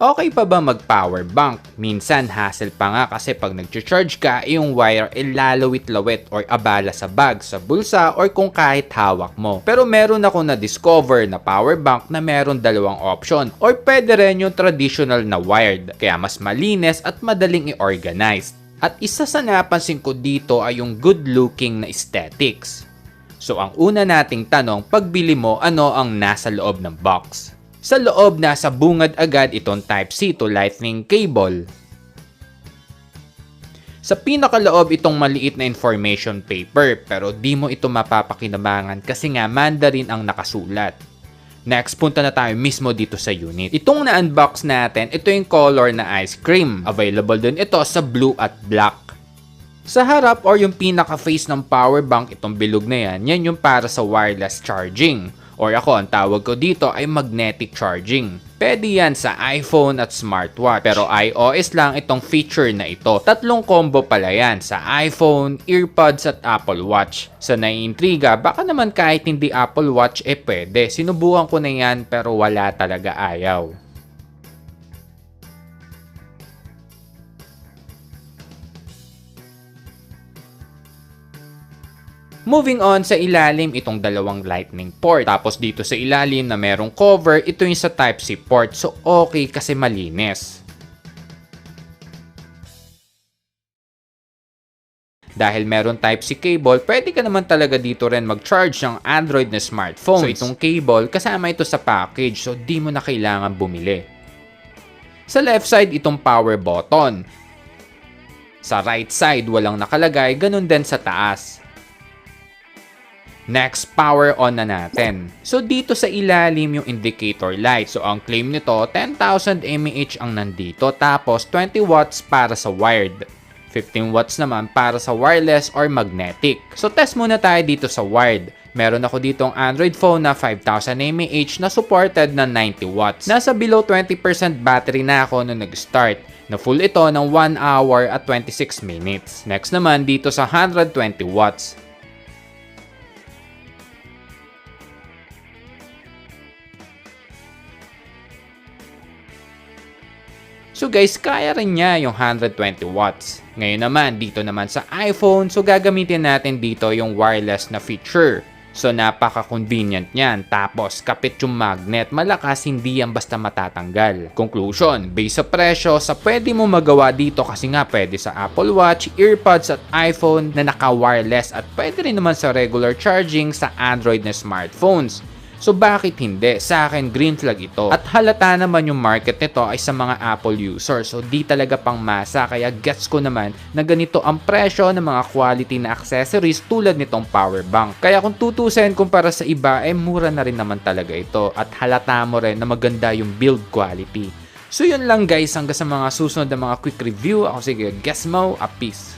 Okay pa ba mag-power bank? Minsan hassle pa nga kasi pag nag-charge ka, yung wire lalawit-lawit or abala sa bag, sa bulsa, or kung kahit hawak mo. Pero meron ako na-discover na power bank na meron dalawang option, or pwede rin yung traditional na wired, kaya mas malinis at madaling i-organize. At isa sa napansin ko dito ay yung good-looking na aesthetics. So ang una nating tanong, pagbili mo, ano ang nasa loob ng box? Sa loob, nasa bungad agad itong Type-C to Lightning cable. Sa pinakaloob itong maliit na information paper, pero di mo ito mapapakinabangan kasi nga Mandarin ang nakasulat. Next, punta na tayo mismo dito sa unit. Itong na-unbox natin, ito yung color na ice cream. Available din ito sa blue at black. Sa harap or yung pinaka-face ng power bank, itong bilog na yan yung para sa wireless charging. Or ako, ang tawag ko dito ay magnetic charging. Pwede yan sa iPhone at smartwatch. Pero iOS lang itong feature na ito. Tatlong combo pala yan sa iPhone, EarPods at Apple Watch. Sa naiintriga, baka naman kahit hindi Apple Watch pwede. Sinubukan ko na yan pero wala talaga ayaw. Moving on, sa ilalim itong dalawang lightning port. Tapos dito sa ilalim na merong cover, ito yung sa Type-C port. So okay kasi malinis. Dahil meron Type-C cable, pwede ka naman talaga dito rin mag-charge ng Android na smartphone. So itong cable, kasama ito sa package, so di mo na kailangan bumili. Sa left side, itong power button. Sa right side, walang nakalagay, ganun din sa taas. Next, power on na natin. So dito sa ilalim yung indicator light. So ang claim nito, 10,000 mAh ang nandito, tapos 20 watts para sa wired. 15 watts naman para sa wireless or magnetic. So test muna tayo dito sa wired. Meron ako ditong Android phone na 5,000 mAh na supported na 90 watts. Nasa below 20% battery na ako nung nag-start. Na full ito ng 1 hour at 26 minutes. Next naman dito sa 120 watts. So guys, kaya rin niya yung 120 watts. Ngayon naman, dito naman sa iPhone, so gagamitin natin dito yung wireless na feature. So napaka-convenient niyan. Tapos kapit yung magnet, malakas, hindi yan basta matatanggal. Conclusion, based sa presyo, sa pwede mo magawa dito kasi nga pwede sa Apple Watch, EarPods at iPhone na naka-wireless at pwede rin naman sa regular charging sa Android na smartphones. So bakit hindi? Sa akin, green flag ito. At halata naman yung market nito ay sa mga Apple users. So di talaga pang masa, kaya gets ko naman na ganito ang presyo ng mga quality na accessories tulad nitong power bank. Kaya kung tutusin kumpara sa iba, mura na rin naman talaga ito. At halata mo rin na maganda yung build quality. So yun lang guys, hanggang sa mga susunod na mga quick review. Ako sige, Guess Mo, a peace.